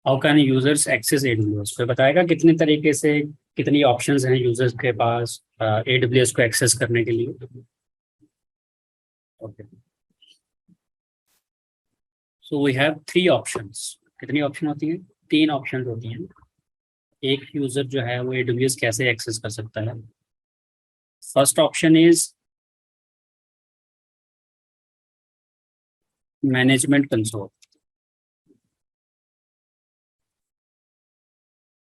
How can users access AWS, तो बताएगा कितने तरीके से, कितनी ऑप्शंस हैं यूजर्स के पास एडब्ल्यूएस को एक्सेस करने के लिए। Okay, so we have three options. कितनी ऑप्शन होती हैं? तीन ऑप्शन होती हैं। एक यूजर जो है वो एडब्ल्यूएस कैसे एक्सेस कर सकता है। First option is management console,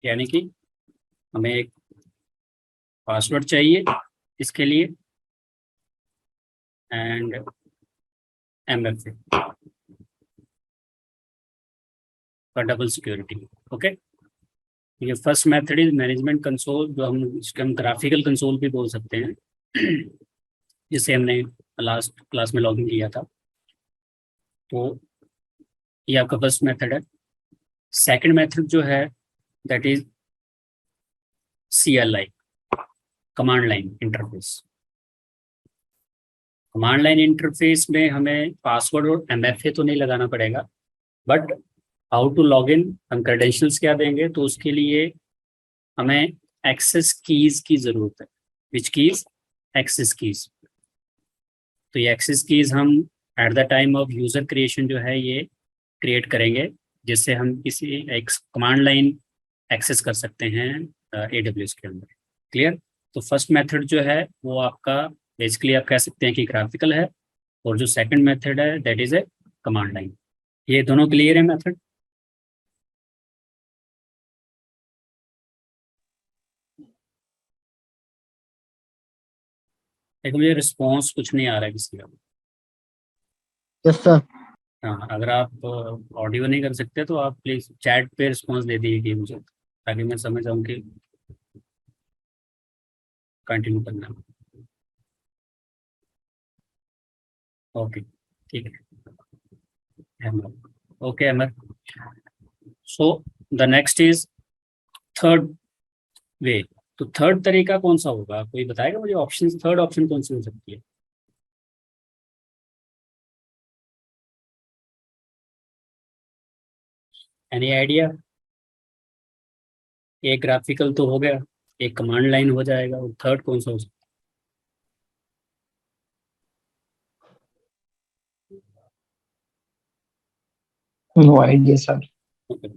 यानी कि हमें एक पासवर्ड चाहिए इसके लिए and MFA for double security. Okay, ये first method is management console, जो हम इसके हम ग्राफिकल कंसोल भी बोल सकते हैं, जिसे हमने लास्ट क्लास में लॉगिन किया था। तो ये आपका फर्स्ट मेथड है। सेकंड मेथड जो है that is CLI, command line interface. Command line interface में हमें पासवर्ड और MFA तो नहीं लगाना पड़ेगा, but how to log in, हम क्रेडेंशियल्स क्या देंगे, तो उसके लिए हमें एक्सेस कीज की जरूरत है। Which keys? Access keys. तो ये एक्सेस कीज हम at the time of user creation जो है ये क्रिएट करेंगे, जिससे हम किसी एक कमांड लाइन एक्सेस कर सकते हैं AWS के अंदर। क्लियर? तो फर्स्ट मेथड जो है वो आपका बेसिकली आप कह सकते हैं कि ग्राफिकल है, और जो सेकंड मेथड है that is A command line. ये दोनों क्लियर है मेथड? लेकिन मुझे रिस्पॉन्स कुछ नहीं आ रहा है किसी का। Yes sir. हाँ, अगर आप ऑडियो नहीं कर सकते तो आप प्लीज चैट पे रिस्पॉन्स दे दीजिए मुझे, ताकि मैं समझ जाऊँ कि कंटिन्यू करना है। ओके, ठीक है Amar. Okay Amar, so the next is third way. तो थर्ड तरीका कौन सा होगा, कोई बताएगा मुझे? ऑप्शन, थर्ड ऑप्शन कौन सी हो सकती है? Any idea? एक ग्राफिकल तो हो गया, एक कमांड लाइन हो जाएगा, और थर्ड कौन सा हो सकता नो आइडिया सर। है?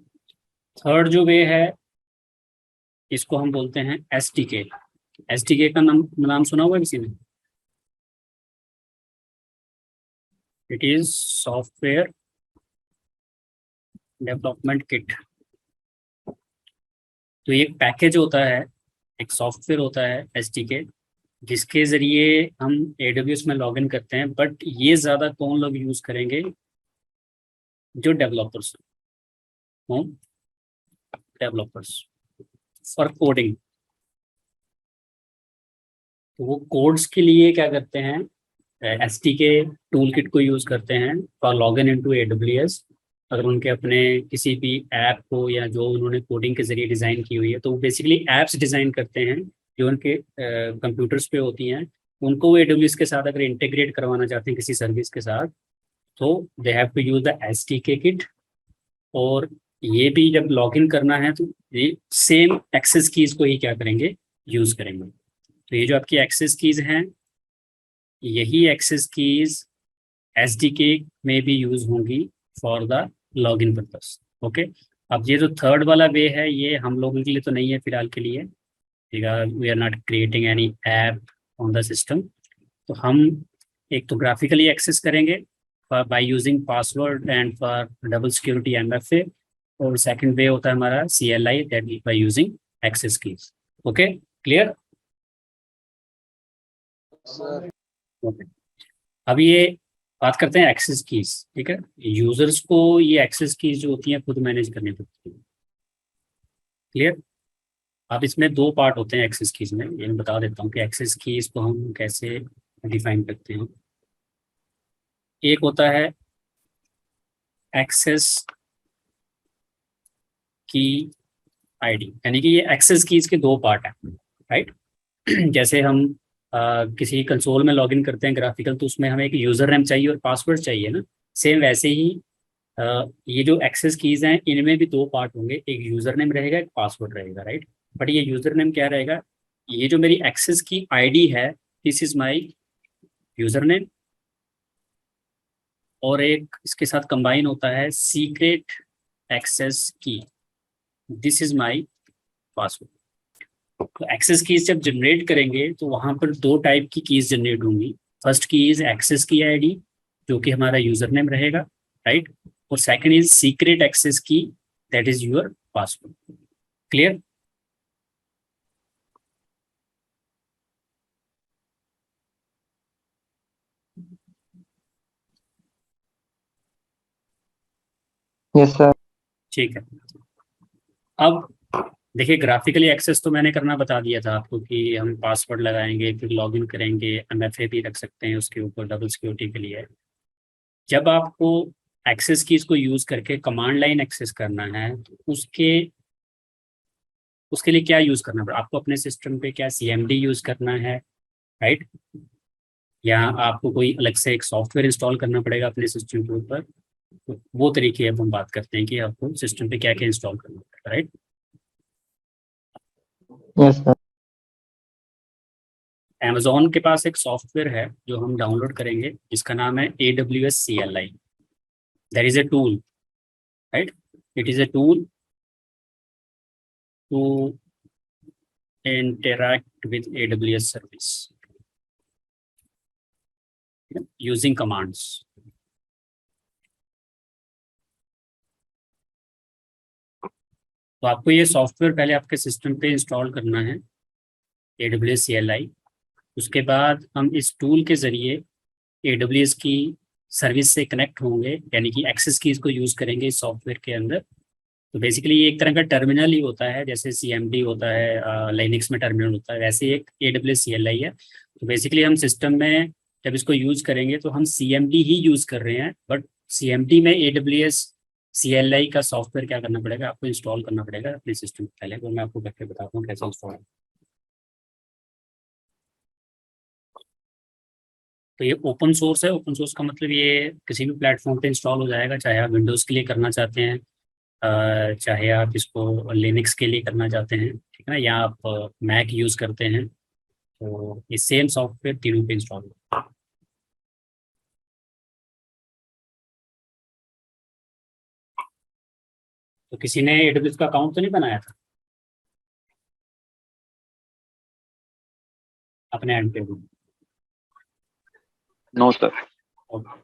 थर्ड जो वे है इसको हम बोलते हैं SDK। SDK का नाम सुना होगा किसी ने? It is software development kit. तो ये एक पैकेज होता है, एक सॉफ्टवेयर होता है SDK, जिसके जरिए हम AWS में लॉगिन करते हैं। बट ये ज़्यादा कौन लोग यूज़ करेंगे? जो डेवलपर्स हों, डेवलपर्स फॉर कोडिंग। तो वो कोड्स के लिए क्या करते हैं, SDK टूल किट को यूज़ करते हैं फॉर लॉगिन इनटू AWS। अगर उनके अपने किसी भी ऐप को, या जो उन्होंने कोडिंग के जरिए डिज़ाइन की हुई है, तो वो बेसिकली ऐप्स डिज़ाइन करते हैं जो उनके कंप्यूटर्स पे होती हैं। उनको वो AWS के साथ अगर इंटीग्रेट करवाना चाहते हैं किसी सर्विस के साथ, तो they have to use the SDK kit. और ये भी जब लॉगिन करना है तो ये सेम एक्सेस कीज को ही क्या करेंगे, यूज करेंगे। तो ये जो आपकी एक्सेस कीज हैं, यही एक्सेस कीज SDK में भी यूज होंगी for the login purpose. Okay, अब ये जो थर्ड वाला वे है ये हम लोगों के लिए तो नहीं है फिलहाल के लिए, we are not creating any app on the system. तो हम एक तो ग्राफिकली एक्सेस करेंगे by using password and for double security MFA, और सेकंड वे होता है हमारा CLI, that is by using access keys. Okay, clear? Sir okay, अब ये बात करते हैं एक्सेस कीज। ठीक है, यूजर्स को ये एक्सेस कीज जो होती हैं खुद मैनेज करनी पड़ती है। क्लियर? अब इसमें दो पार्ट होते हैं एक्सेस कीज में, ये मैं बता देता हूँ कि एक्सेस कीज को हम कैसे डिफाइन करते हैं। एक होता है एक्सेस की ID, यानी कि ये एक्सेस कीज के दो पार्ट हैं, राइट? जैसे हम किसी कंसोल में लॉगिन करते हैं ग्राफिकल, तो उसमें हमें एक यूजर नेम चाहिए और पासवर्ड चाहिए ना। सेम वैसे ही ये जो एक्सेस कीज हैं इनमें भी दो पार्ट होंगे, एक यूजर नेम रहेगा, एक पासवर्ड रहेगा, राइट। बट ये यूजर नेम क्या रहेगा, ये जो मेरी एक्सेस की आईडी है, this is my user name, और एक इसके साथ कंबाइन होता है सीक्रेट एक्सेस की, दिस इज माय पासवर्ड। तो एक्सेस कीज जब जनरेट करेंगे तो वहां पर दो टाइप की कीज जनरेट होंगी। फर्स्ट की इज एक्सेस की आईडी, जो कि हमारा यूजर नेम रहेगा, राइट। और सेकंड इज सीक्रेट एक्सेस की, that is your password. Clear? Yes, sir. ठीक है। अब देखिए, ग्राफिकली एक्सेस तो मैंने करना बता दिया था आपको कि हम पासवर्ड लगाएंगे, फिर लॉगिन करेंगे, एमएफए भी रख सकते हैं उसके ऊपर डबल सिक्योरिटी के लिए। जब आपको एक्सेस कीज को यूज करके कमांड लाइन एक्सेस करना है तो उसके लिए क्या यूज करना पड़ेगा आपको, अपने सिस्टम पे क्या सीएमडी यूज करना है, राइट, या आपको कोई अलग से एक सॉफ्टवेयर इंस्टॉल करना पड़ेगा अपने सिस्टम के ऊपर। तो वो तरीके अब हम बात करते हैं कि आपको सिस्टम पे क्या क्या इंस्टॉल करना पड़ेगा, राइट। Yes, sir. Amazon के पास एक सॉफ्टवेयर है जो हम डाउनलोड करेंगे, जिसका नाम है AWS CLI। That is a tool, right. It is a tool to interact with AWS service using commands। तो आपको ये सॉफ्टवेयर पहले आपके सिस्टम पे इंस्टॉल करना है, AWS CLI। उसके बाद हम इस टूल के जरिए AWS की सर्विस से कनेक्ट होंगे, यानी कि एक्सेस की इसको यूज करेंगे इस सॉफ्टवेयर के अंदर। तो बेसिकली ये एक तरह का टर्मिनल ही होता है, जैसे CMD होता है लाइनिक्स में टर्मिनल होता है, वैसे एक AWS CLI है। तो बेसिकली हम सिस्टम में जब इसको यूज करेंगे तो हम CMD ही यूज कर रहे हैं, बट CMD में AWS CLI का सॉफ्टवेयर क्या करना पड़ेगा, आपको इंस्टॉल करना पड़ेगा अपने सिस्टम पे। पहले वो मैं आपको करके बताता हूँ कैसे इंस्टॉल। तो ये ओपन सोर्स है। ओपन सोर्स का मतलब ये किसी भी प्लेटफॉर्म पे इंस्टॉल हो जाएगा, चाहे आप विंडोज़ के लिए करना चाहते हैं, चाहे आप इसको लिनक्स के लिए करना चाहते हैं, ठीक है ना, या आप मैक यूज़ करते हैं, तो ये सेम सॉफ्टवेयर तीनों पे इंस्टॉल होगा। तो किसी ने AWS का अकाउंट तो नहीं बनाया था अपने एंड पे भी? No sir. Okay.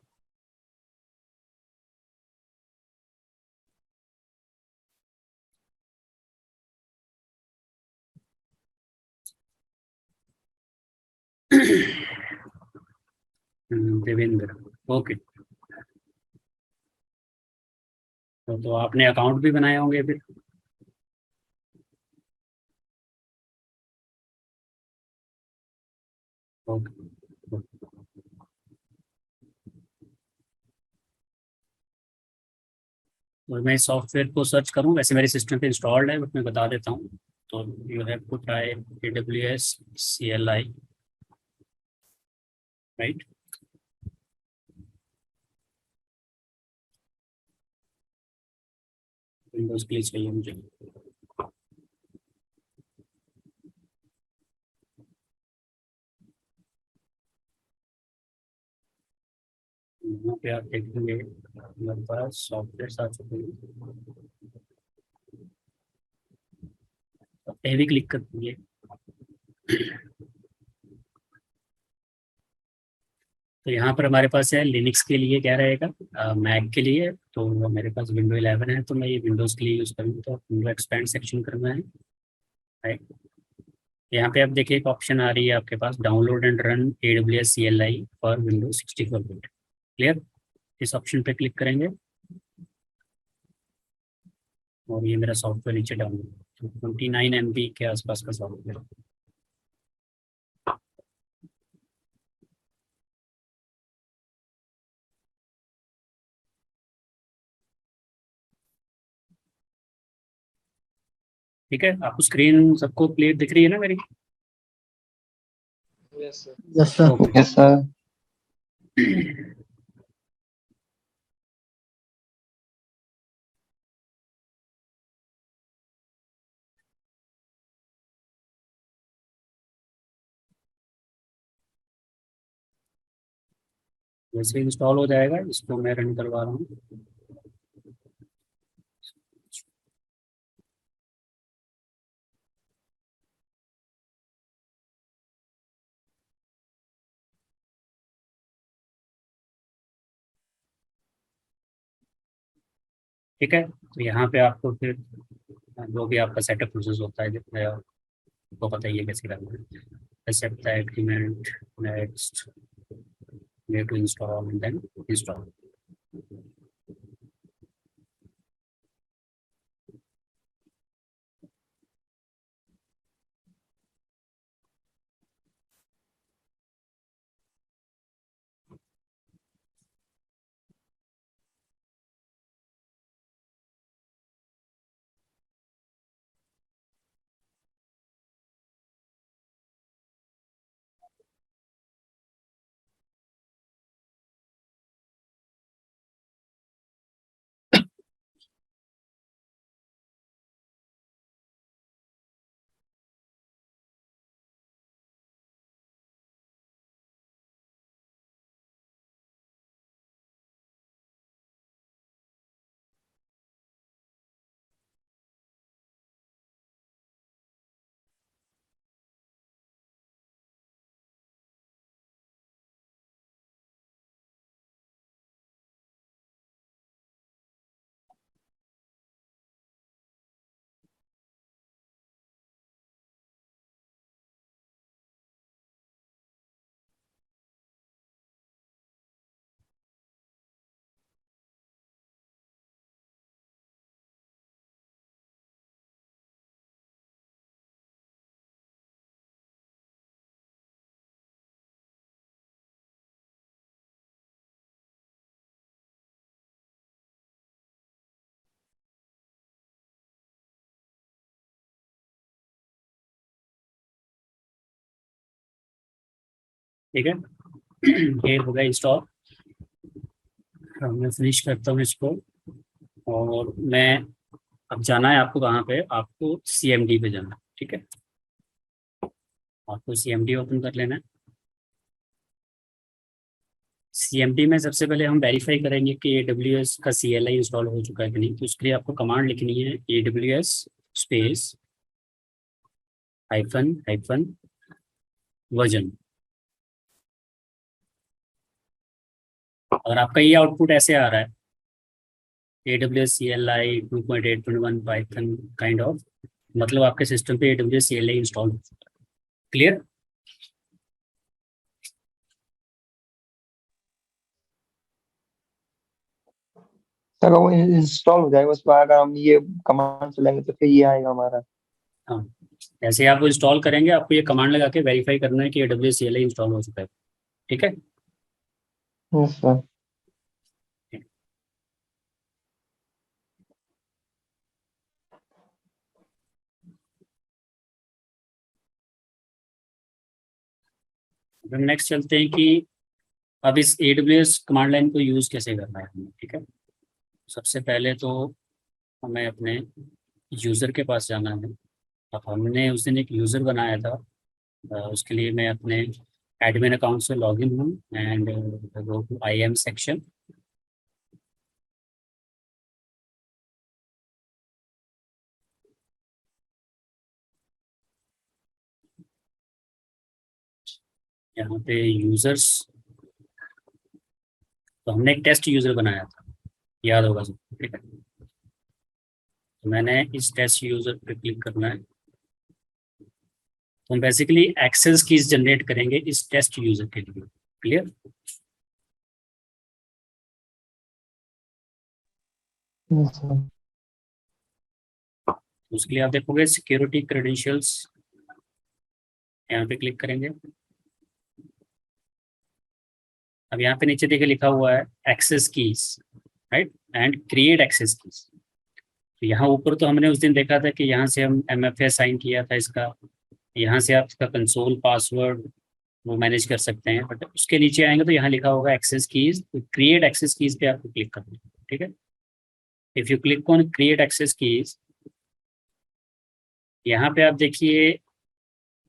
Devendra, okay. तो आपने अकाउंट भी बनाए होंगे फिर? ओके। और मैं इस सॉफ्टवेयर को सर्च करूँ, वैसे मेरे सिस्टम पे इंस्टॉल्ड है, बट मैं बता देता हूँ। तो you have to try AWS CLI, right. Windows के लिए चाहिए मुझे। यहाँ पे आप देखेंगे हमारे पास सॉफ्टवेयर आ चुके हैं। पे भी क्लिक कर दीजिए। तो यहाँ पर हमारे पास है लिनक्स के लिए क्या रहेगा, मैक के लिए तो मेरे पास विंडो 11 है, तो मैं ये विंडोज़ के लिए यूज़ करूँगा, तो विंडो एक्सपेंड सेक्शन करना है, राइट। यहाँ पे आप देखिए एक ऑप्शन आ रही है आपके पास, download and run AWS CLI for Windows 64 bit. Clear? इस ऑप्शन पे क्लिक करेंगे और ये मेरा सॉफ्टवेयर नीचे डाउनलोड, 29 MB के आसपास का सॉफ्टवेयर। ठीक है, आपको स्क्रीन सबको क्लियर दिख रही है ना मेरी? Yes, sir. Yes, sir. Okay. Yes, sir. जैसे इंस्टॉल हो जाएगा इसको मैं रन करवा रहा हूँ। ठीक है, तो यहाँ पे आपको फिर जो भी आपका सेटअप प्रोसेस होता है जितना आपको बताइए कैसे करना है। Accept the agreement, next, way to install and then install. ठीक है, ये हो गया इंस्टॉल। अब मैं फिनिश करता हूँ इसको। और मैं, अब जाना है आपको कहाँ पे, आपको CMD पे जाना है। ठीक है, आपको CMD ओपन कर लेना है। CMD में सबसे पहले हम वेरीफाई करेंगे कि AWS का CLI इंस्टॉल हो चुका है कि नहीं। तो उसके लिए आपको कमांड लिखनी है AWS space hyphen hyphen version. और आपका ये आउटपुट ऐसे आ रहा है, AWS CLI 2.8.1 Python kind of, मतलब आपके सिस्टम पे AWS CLI इंस्टॉल हो चुका है। क्लियर? सर वो इंस्टॉल हो जाएगा, उसके बाद अगर हम ये कमांड चलाएंगे तो फिर ये आएगा हमारा। हाँ, जैसे आप वो इंस्टॉल करेंगे आपको ये कमांड लगा के वेरीफाई करना है कि AWS CLI इंस्टॉल हो चुका है। ठीक है। Yes sir. अब नेक्स्ट चलते हैं कि अब इस AWS कमांड लाइन को यूज़ कैसे करना है हमें। ठीक है, सबसे पहले तो हमें अपने यूज़र के पास जाना है। अब हमने उस दिन एक यूज़र बनाया था, उसके लिए मैं अपने एडमिन अकाउंट से लॉगिन हूँ and go to IAM section. यहाँ पे यूज़र्स, तो हमने एक टेस्ट यूज़र बनाया था, याद होगा सबको। ठीक है, तो मैंने इस टेस्ट यूज़र पे क्लिक करना है। तो हम बेसिकली एक्सेस कीज जनरेट करेंगे इस टेस्ट यूज़र के लिए। क्लियर? Yes sir. उसके लिए आप देखोगे सिक्योरिटी क्रेडेंशियल्स, यहाँ पे क्लिक करेंगे। अब यहाँ पे नीचे देखिए लिखा हुआ है access keys, right, and create access keys. तो यहाँ ऊपर तो हमने उस दिन देखा था कि यहाँ से हम MFA साइन किया था इसका, यहाँ से आप इसका कंसोल पासवर्ड वो मैनेज कर सकते हैं। बट उसके नीचे आएंगे तो यहाँ लिखा होगा एक्सेस कीज, तो क्रिएट एक्सेस कीज पे आपको क्लिक करना है। ठीक है, if you click on create access keys, यहाँ पे आप देखिए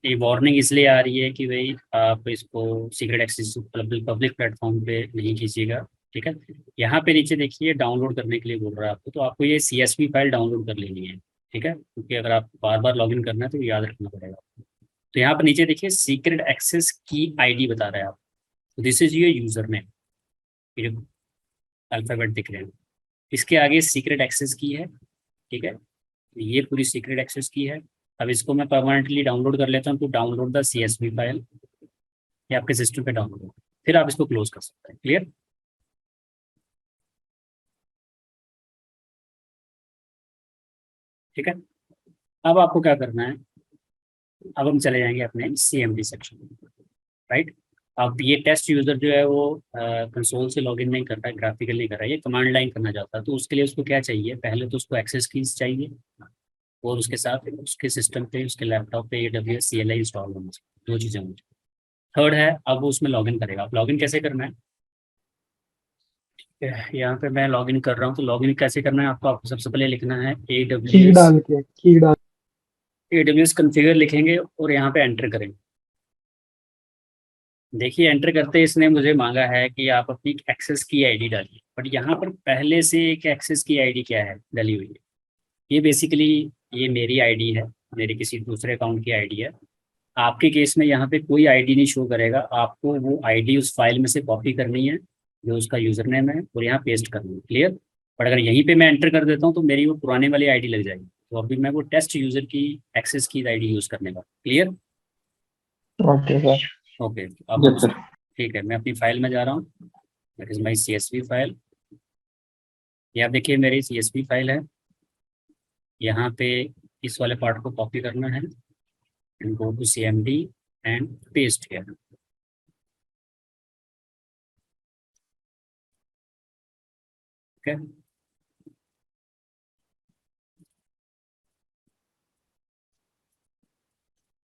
ये वार्निंग इसलिए आ रही है कि भाई आप इसको सीक्रेट एक्सेस पब्लिक प्लेटफॉर्म पे नहीं कीजिएगा, ठीक है। यहाँ पे नीचे देखिए डाउनलोड करने के लिए बोल रहा है आपको, तो आपको ये CSV फाइल डाउनलोड कर लेनी है, ठीक है, क्योंकि अगर आप बार बार लॉगिन करना है तो याद रखना पड़ेगा। तो यहाँ पर नीचे देखिए सीक्रेट एक्सेस की ID बता रहा है आप, तो this is your user name, ये जो अल्फाबेट दिख रहे हैं, इसके आगे सीक्रेट एक्सेस की है, ठीक है, ये पूरी सीक्रेट एक्सेस की है। अब इसको मैं परमानेंटली डाउनलोड कर लेता हूँ, तो डाउनलोड द CSV फाइल, ये आपके सिस्टम पे डाउनलोड हो, फिर आप इसको क्लोज कर सकते हैं। क्लियर? ठीक है। अब आपको क्या करना है, अब हम चले जाएंगे अपने CMD सेक्शन में, राइट। अब ये टेस्ट यूजर जो है वो कंसोल से लॉगिन नहीं कर रहा है, ग्राफिकल नहीं कर रहा है, ये कमांड लाइन करना चाहता है, तो उसके लिए उसको क्या चाहिए, पहले तो उसको एक्सेस कीज चाहिए, और उसके साथ उसके सिस्टम पे, उसके लैपटॉप पे AWS CLI इंस्टॉल होना चाहिए, दो चीज़ें होंगी। थर्ड है, अब वो उसमें लॉगिन करेगा। अब लॉगिन कैसे करना है, यहाँ पे मैं लॉगिन कर रहा हूँ, तो लॉगिन कैसे करना है आपको सबसे पहले लिखना है AWS कॉन्फ़िगर लिखेंगे और यहाँ पे एंटर करेंगे। देखिए एंटर करते इसने मुझे मांगा है कि आप अपनी एक्सेस की ID डालिए, बट यहाँ पर पहले से एक एक्सेस की ID क्या है डली हुई है, ये बेसिकली ये मेरी ID है, मेरे किसी दूसरे अकाउंट की ID है। आपके केस में यहाँ पे कोई ID नहीं शो करेगा, आपको वो ID उस फाइल में से कॉपी करनी है जो उसका यूजर नेम है, और यहाँ पेस्ट करनी है। क्लियर? बट अगर यहीं पे मैं एंटर कर देता हूँ तो मेरी वो पुराने वाली ID लग जाएगी, तो अभी मैं वो टेस्ट यूजर की एक्सेस की ID यूज करने का। क्लियर? Okay sir. ओके, अब यस सर। ठीक है, मैं अपनी फाइल में जा रहा हूँ, that is my CSV file. ये आप देखिए मेरी CSV फाइल है, यहाँ पे इस वाले पार्ट को कॉपी करना है, and go to CMD and paste here. Okay,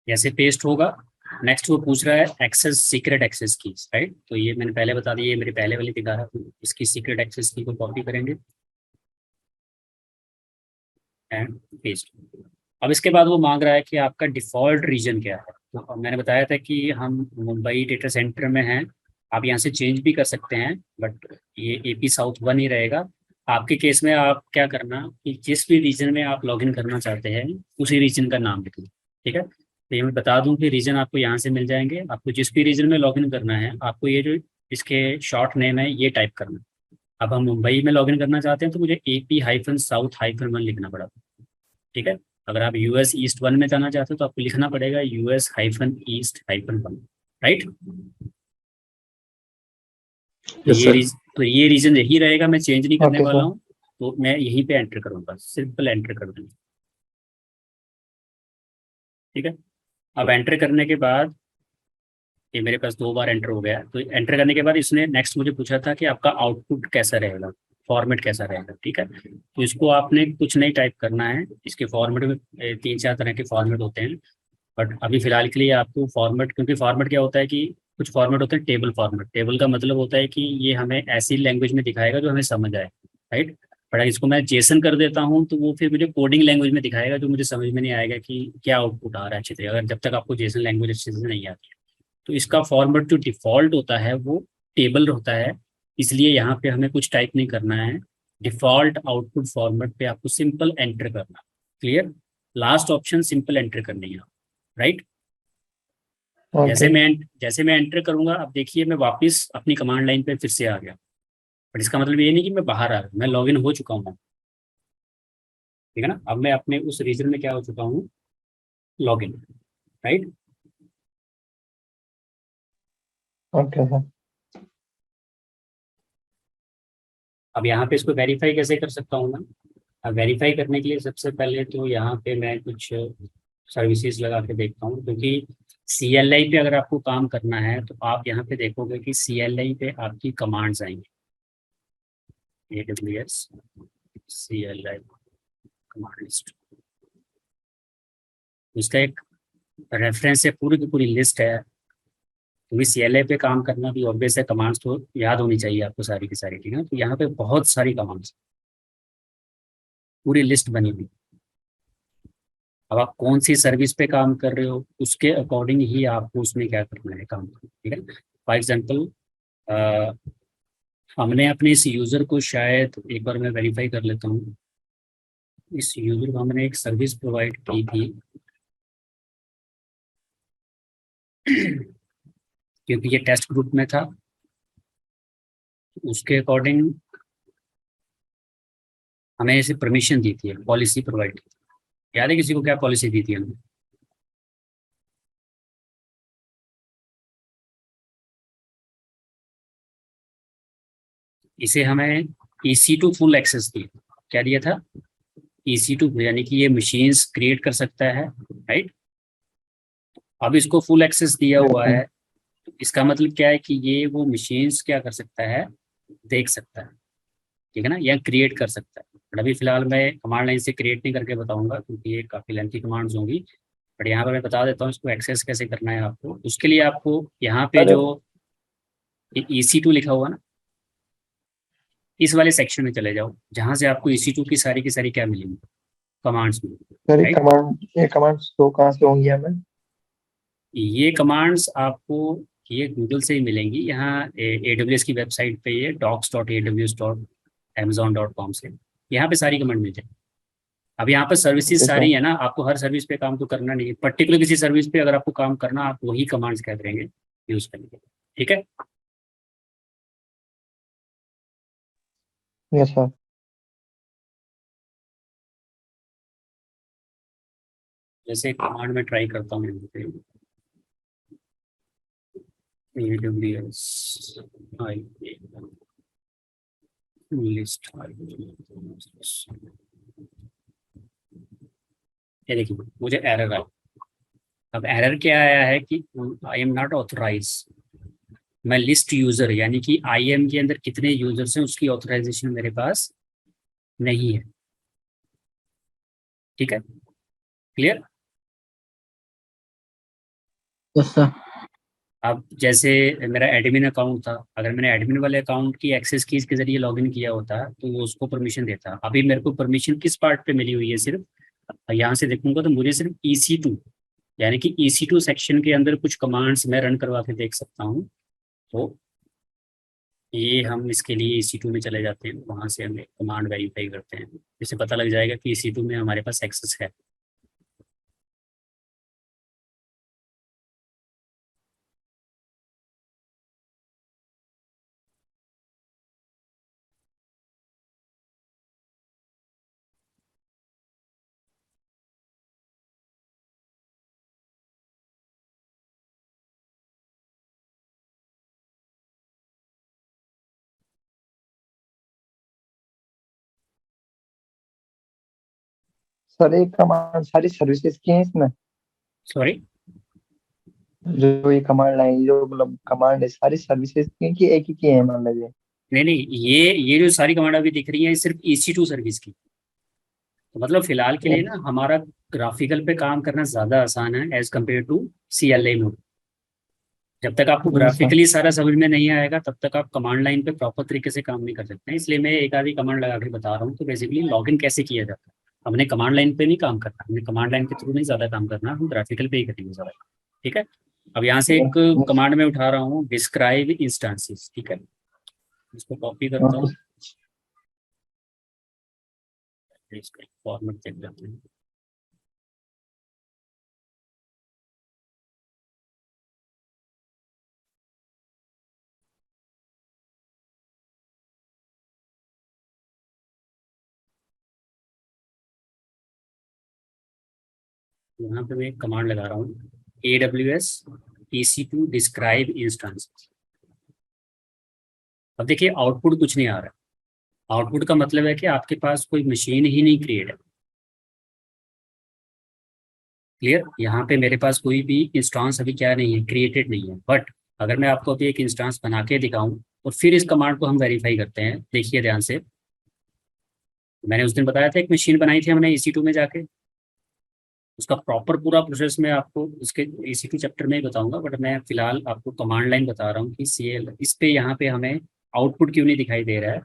जैसे पेस्ट होगा, नेक्स्ट वो पूछ रहा है access secret access key, right. तो ये मैंने पहले बता दिया, ये मेरी पहले वाली दिखा है, तो इसकी सीक्रेट एक्सेस की को कॉपी करेंगे एंड पेस्ट। अब इसके बाद वो मांग रहा है कि आपका डिफ़ॉल्ट रीजन क्या है, तो अब मैंने बताया था कि हम मुंबई डेटा सेंटर में हैं, आप यहाँ से चेंज भी कर सकते हैं, बट ये AP साउथ 1 ही रहेगा। आपके केस में आप क्या करना कि जिस भी रीजन में आप लॉगिन करना चाहते हैं उसी रीजन का नाम लिखना, ठीक है। तो ये मैं बता दूं कि रीजन आपको यहाँ से मिल जाएंगे, आपको जिस भी रीजन में लॉगिन करना है आपको ये जो इसके शॉर्ट नेम है ये टाइप करना है। अब हम मुंबई में लॉगिन करना चाहते हैं तो मुझे AP-South-1 लिखना पड़ा, ठीक है। अगर आप US East 1 में जाना चाहते हो तो आपको लिखना पड़ेगा US-East-1, राइट। तो यस सर। तो ये रीजन यही रहेगा, मैं चेंज नहीं करने ओके वाला सर। हूँ, तो मैं यहीं पे एंटर करूँगा, सिंपल एंटर कर दूँगा, ठीक है। अब एंटर करने के बाद ये मेरे पास 2 बार एंटर हो गया, तो एंटर करने के बाद इसने नेक्स्ट मुझे पूछा था कि आपका आउटपुट कैसा रहेगा, फॉर्मेट कैसा रहेगा, ठीक है। तो इसको आपने कुछ नहीं टाइप करना है, इसके फॉर्मेट में 3-4 तरह के फॉर्मेट होते हैं, बट अभी फिलहाल के लिए आपको फॉर्मेट, क्योंकि फॉर्मेट क्या होता है कि कुछ फॉर्मेट होते हैं टेबल फॉर्मेट, टेबल का मतलब होता है कि ये हमें ऐसी लैंग्वेज में दिखाएगा जो हमें समझ आए, राइट। बट अगर इसको मैं जेसन कर देता हूँ तो वो फिर मुझे कोडिंग लैंग्वेज में दिखाएगा, जो मुझे समझ में नहीं आएगा कि क्या आउटपुट आ रहा है अच्छे से, अगर जब तक आपको जेसन लैंग्वेज अच्छे से नहीं आती है। तो इसका फॉर्मेट जो डिफॉल्ट होता है वो टेबल होता है, इसलिए यहाँ पे हमें कुछ टाइप नहीं करना है, डिफॉल्ट आउटपुट फॉर्मेट पे आपको सिंपल एंटर करना। Clear? Last option simple enter करनी है, राइट। ओके। जैसे मैं एंटर करूंगा, अब देखिए मैं वापस अपनी कमांड लाइन पे फिर से आ गया, बट इसका मतलब ये नहीं कि मैं बाहर आ गया, मैं लॉगिन हो चुका हूँ, ठीक है ना। अब मैं अपने उस रीजन में क्या हो चुका हूँ, लॉगिन, राइट। Okay sir. अब यहाँ पे इसको वेरीफाई कैसे कर सकता हूँ मैं, अब वेरीफाई करने के लिए सबसे पहले तो यहाँ पे मैं कुछ सर्विसेज लगा के देखता हूँ, क्योंकि CLI पे अगर आपको काम करना है तो आप यहाँ पे देखोगे कि CLI पे आपकी कमांड्स आएंगी, AWS CLI कमांड लिस्ट, उसका एक रेफरेंस है, पूरी की पूरी लिस्ट है, क्योंकि CLI पे काम करना भी ऑब्वियस है, कमांड्स तो याद होनी चाहिए आपको सारी की सारी, ठीक है। तो यहाँ पे बहुत सारी कमांड्स, पूरी लिस्ट बनी हुई। अब आप कौन सी सर्विस पे काम कर रहे हो उसके अकॉर्डिंग ही आपको उसमें क्या करना है, काम करना है, ठीक है। फॉर एग्जाम्पल हमने अपने इस यूज़र को, शायद एक बार मैं वेरीफाई कर लेता हूँ, इस यूज़र को हमने एक सर्विस प्रोवाइड की थी क्योंकि ये टेस्ट ग्रुप में था, उसके अकॉर्डिंग हमें ऐसे परमिशन दी थी, पॉलिसी प्रोवाइड की थी। याद है किसी को क्या पॉलिसी दी थी हमने? इसे हमें EC2 फुल एक्सेस दिया। क्या दिया था? EC2, यानी कि ये मशीन्स क्रिएट कर सकता है, राइट। अब इसको फुल एक्सेस दिया यस हुआ सर। है, तो इसका मतलब क्या है कि ये वो मशीन्स क्या कर सकता है, देख सकता है, ठीक है ना, या क्रिएट कर सकता है। बट अभी फिलहाल मैं कमांड लाइन से क्रिएट नहीं करके बताऊंगा क्योंकि ये काफ़ी लेंथी कमांड्स होंगी। बट यहाँ पर मैं बता देता हूँ इसको एक्सेस कैसे करना है आपको। उसके लिए आपको यहाँ पे सर जो EC2 लिखा हुआ ना, इस वाले सेक्शन में चले जाओ जहाँ से आपको EC2 की सारी क्या मिलेंगी, कमांड्स मिलेंगी, सर राइट। ये कमांड शो कहाँ से होंगी हमें? ये कमांड्स आपको ये गूगल से ही मिलेंगी। यहाँ AWS की वेबसाइट पे ये docs.aws.amazon.com से यहाँ पे सारी कमांड मिल जाएगी। अब यहाँ पर सर्विसेज ओके सारी सर। है ना, आपको हर सर्विस पे काम तो करना नहीं है, पर्टिकुलर किसी सर्विस पे अगर आपको काम करना, आप वही कमांड्स क्या करेंगे, यूज करेंगे, ठीक है। Yes sir. जैसे कमांड में ट्राई करता हूँ यहाँ पे, AWS लिस्ट, ये देखिए मुझे एरर आया। अब एरर क्या आया है कि आई एम नॉट ऑथराइज। मैं लिस्ट यूजर, यानी कि IAM के अंदर कितने यूजर्स हैं उसकी ऑथराइजेशन मेरे पास नहीं है, ठीक है, क्लियर। Yes sir. अब जैसे मेरा एडमिन अकाउंट था, अगर मैंने एडमिन वाले अकाउंट की एक्सेस कीज के जरिए लॉगिन किया होता तो वो उसको परमिशन देता। अभी मेरे को परमिशन किस पार्ट पे मिली हुई है, सिर्फ यहाँ से देखूंगा तो मुझे सिर्फ EC2, यानी कि EC2 सेक्शन के अंदर कुछ कमांड्स मैं रन करवा के देख सकता हूँ। तो ये हम इसके लिए EC2 में चले जाते हैं, वहाँ से हमें कमांड वेरीफाई करते हैं, जिससे पता लग जाएगा कि EC2 में हमारे पास एक्सेस है। सर एक कमांड सारी सर्विसेज की है इसमें? सॉरी। जो ये कमांड लाइन जो मतलब कमांड है सारी सर्विसेज की है कि एक ही की है मान लीजिए? नहीं नहीं, ये जो सारी कमांड अभी दिख रही है, ये सिर्फ EC2 सर्विस की। तो मतलब फिलहाल के लिए ना हमारा ग्राफिकल पे काम करना ज़्यादा आसान है as compare to CLI mode. जब तक आपको यस सर। ग्राफिकली सारा समझ में नहीं आएगा तब तक आप कमांड लाइन पे प्रॉपर तरीके से काम नहीं कर सकते हैं। इसलिए मैं एक आधी कमांड लगा के बता रहा हूँ। तो बेसिकली लॉगिन कैसे किया जाता है, हमने कमांड लाइन पे नहीं काम करना, हमने कमांड लाइन के थ्रू नहीं ज़्यादा काम करना, हम ग्राफिकल पे ही करेंगे ज़्यादा, ठीक है। अब यहाँ से एक कमांड में उठा रहा हूँ, डिस्क्राइब इंस्टांसेस, ठीक है, इसको कॉपी करता हूँ, इसका फॉर्मेट देख लेते हैं। यहाँ पे मैं एक कमांड लगा रहा हूँ, AWS EC2 डिस्क्राइब इंस्टांस। अब देखिए आउटपुट कुछ नहीं आ रहा है। आउटपुट का मतलब है कि आपके पास कोई मशीन ही नहीं क्रिएट है, क्लियर। यहाँ पे मेरे पास कोई भी इंस्टांस अभी क्या नहीं है, क्रिएटेड नहीं है। बट अगर मैं आपको अभी एक इंस्टांस बना के दिखाऊं और फिर इस कमांड को हम वेरीफाई करते हैं, देखिए ध्यान से। मैंने उस दिन बताया था एक मशीन बनाई थी हमने EC2 में जाके, उसका प्रॉपर पूरा प्रोसेस मैं आपको उसके EC2 चैप्टर में ही बताऊंगा। बट मैं फिलहाल आपको कमांड लाइन बता रहा हूँ कि CL इस पे यहाँ पे हमें आउटपुट क्यों नहीं दिखाई दे रहा है,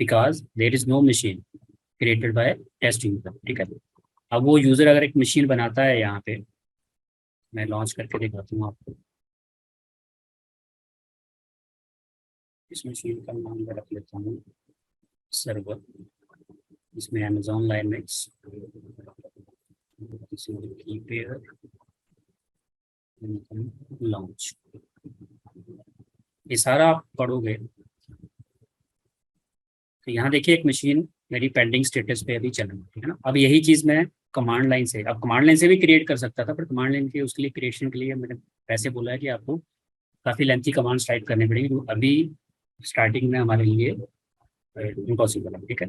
because there is no machine created by test user, ठीक है। अब वो यूज़र अगर एक मशीन बनाता है, यहाँ पे मैं लॉन्च करके दिखाता हूँ आपको। इस मशीन का नाम मैं रख लेता हूँ सर्वर, इसमें अमेजोन लाइनक्स लॉन्च, ये सारा आप पढ़ोगे तो यहाँ देखिए एक मशीन मेरी पेंडिंग स्टेटस पे अभी चल रही है, ठीक है ना। अब यही चीज़ मैं कमांड लाइन से, अब कमांड लाइन से भी क्रिएट कर सकता था, पर कमांड लाइन के उसके लिए क्रिएशन के लिए मैंने वैसे बोला है कि आपको काफ़ी लेंथी कमांड्स टाइप करनी पड़ेगी, जो अभी स्टार्टिंग में हमारे लिए इम्पॉसिबल है, ठीक है।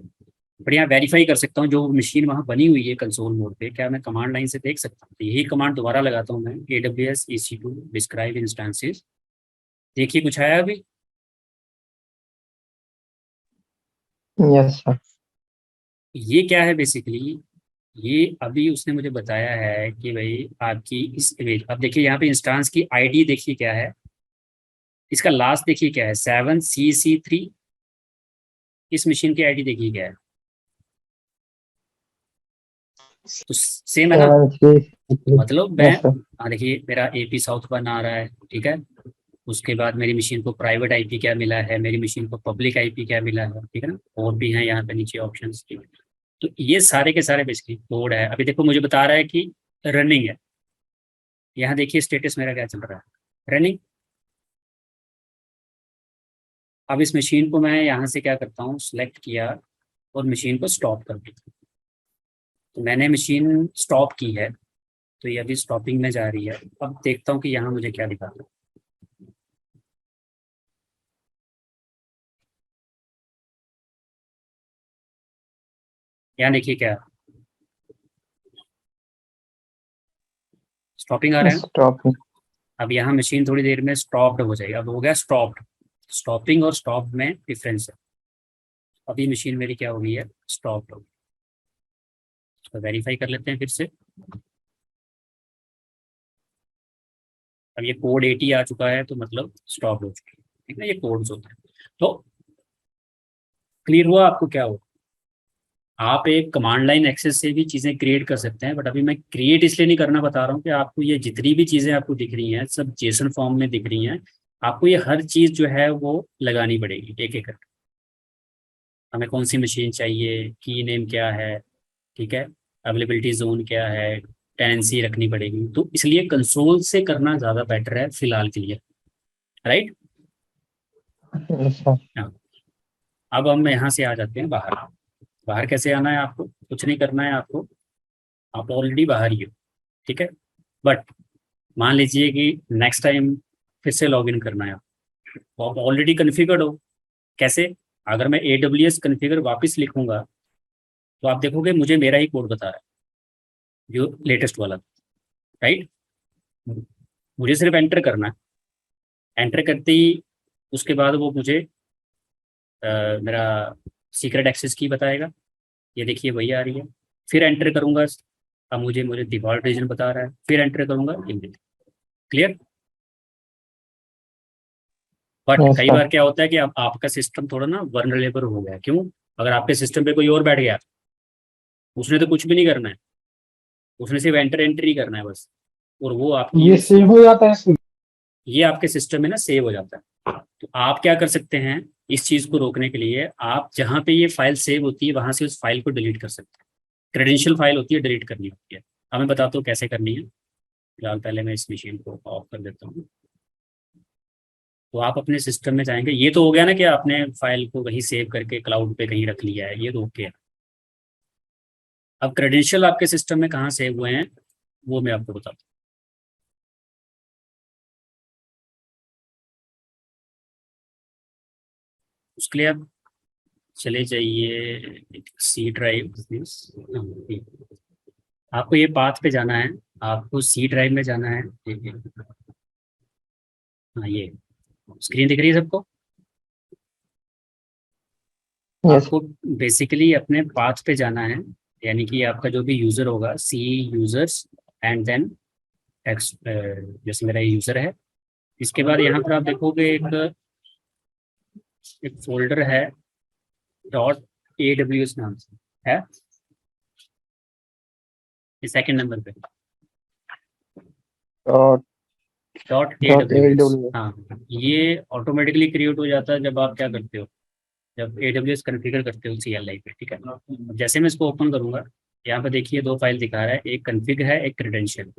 पर यहाँ वेरीफाई कर सकता हूँ जो मशीन वहाँ बनी हुई है कंसोल मोड पे, क्या मैं कमांड लाइन से देख सकता हूँ। तो यही कमांड दोबारा लगाता हूँ मैं, AWS EC2 डिस्क्राइब इंस्टेंसेस। देखिए कुछ आया अभी। Yes sir. ये क्या है बेसिकली, ये अभी उसने मुझे बताया है कि भाई आपकी इस इमेज, अब देखिए यहाँ पे इंस्टांस की आईडी देखिए क्या है, इसका लास्ट देखिए क्या है 7CC3, इस मशीन की आईडी देखिए क्या है, तो सेम है ना। 7 3 मतलब मैं, यस सर। हाँ देखिए मेरा AP साउथ वन आ रहा है, ठीक है। उसके बाद मेरी मशीन को प्राइवेट IP क्या मिला है, मेरी मशीन को पब्लिक IP क्या मिला है, ठीक है ना। और भी है यहाँ पे नीचे ऑप्शन, ठीक है। तो ये सारे के सारे बेसिकली कोड है। अभी देखो मुझे बता रहा है कि रनिंग है, यहाँ देखिए स्टेटस मेरा क्या चल रहा है, रनिंग। अब इस मशीन को मैं यहाँ से क्या करता हूँ, सिलेक्ट किया और मशीन को स्टॉप कर दिया। तो मैंने मशीन स्टॉप की है, तो ये अभी स्टॉपिंग में जा रही है। अब देखता हूँ कि यहाँ मुझे क्या दिखाता है। यहाँ देखिए क्या, स्टॉपिंग आ रहा है। स्टॉप। अब यहाँ मशीन थोड़ी देर में स्टॉप्ड हो जाएगी, अब हो गया स्टॉप्ड। स्टॉपिंग और स्टॉप में डिफरेंस है। अभी मशीन मेरी क्या हो गई है, स्टॉप्ड हो गई। तो वेरीफाई कर लेते हैं फिर से। अब ये कोड 80 आ चुका है, तो मतलब स्टॉप हो चुकी है, ठीक है। ये कोड्स होते हैं। तो क्लियर हुआ आपको क्या हो। आप एक कमांड लाइन एक्सेस से भी चीज़ें क्रिएट कर सकते हैं, बट अभी मैं क्रिएट इसलिए नहीं करना बता रहा हूँ कि आपको ये जितनी भी चीज़ें आपको दिख रही हैं सब जेसन फॉर्म में दिख रही हैं। आपको ये हर चीज़ जो है वो लगानी पड़ेगी एक एक करके। हमें कौन सी मशीन चाहिए, की नेम क्या है, ठीक है, अवेलेबिलिटी जोन क्या है, टेनेंसी रखनी पड़ेगी। तो इसलिए कंसोल से करना ज़्यादा बेटर है फिलहाल के लिए, राइट। Yes sir. हाँ। अब हम यहाँ से आ जाते हैं बाहर। बाहर कैसे आना है, आपको कुछ नहीं करना है आपको, आप ऑलरेडी बाहर ही हो, ठीक है। बट मान लीजिए कि नेक्स्ट टाइम फिर से लॉग इन करना है आपको, तो आप ऑलरेडी कन्फिगर्ड हो। कैसे, अगर मैं AWS कन्फिगर वापस लिखूंगा तो आप देखोगे मुझे मेरा ही कोड बता रहा है, जो लेटेस्ट वाला, राइट। मुझे सिर्फ एंटर करना है, एंटर करते ही उसके बाद वो मुझे मेरा सीक्रेट एक्सेस की बताएगा। ये देखिए वही आ रही है। फिर एंटर करूंगा, अब मुझे मुझे डिफॉल्ट रीजन बता रहा है, फिर एंटर करूंगा इंडिया। क्लियर। बट यस कई सर। बार क्या होता है कि अब आपका सिस्टम थोड़ा ना वनरेबल हो गया है। क्यों, अगर आपके सिस्टम पे कोई और बैठ गया, उसने तो कुछ भी नहीं करना है, उसने सिर्फ एंटर एंट्री करना है बस, और वो आपकी ये सेव हो जाता है इसमें। ये आपके सिस्टम में ना सेव हो जाता है। तो आप क्या कर सकते हैं, इस चीज को रोकने के लिए आप जहाँ पे ये फाइल सेव होती है वहां से उस फाइल को डिलीट कर सकते हैं। क्रेडेंशियल फाइल होती है, डिलीट करनी होती है। अब मैं बताता हूँ कैसे करनी है। फिलहाल पहले मैं इस मशीन को ऑफ कर देता हूँ। तो आप अपने सिस्टम में जाएंगे, ये तो हो गया ना कि आपने फाइल को कहीं सेव करके क्लाउड पे कहीं रख लिया है, ये तो ओके है। अब क्रेडेंशियल आपके सिस्टम में कहाँ सेव हुए हैं वो मैं आपको बताता हूँ। उसके लिए आप चले जाइए सी ड्राइव। आपको ये पाथ पे जाना है, आपको सी ड्राइव में जाना है, ठीक है। हाँ, ये स्क्रीन दिख रही है सबको। यस। आपको बेसिकली अपने पाथ पे जाना है, यानी कि आपका जो भी यूज़र होगा, see users and then X, जैसे मेरा यूज़र है। इसके बाद यहाँ पर आप देखोगे एक एक फोल्डर है .AWS नाम से है। ये सेकंड नंबर पे dot dot dot AWS। AWS। हाँ, ये ऑटोमेटिकली क्रिएट हो जाता है जब आप क्या करते हो, जब AWS कॉन्फ़िगर करते हो CLI पे, ठीक है। अब जैसे मैं इसको ओपन करूंगा, यहाँ पे देखिए दो फाइल दिखा रहा है, एक कन्फिग है एक क्रेडेंशियल।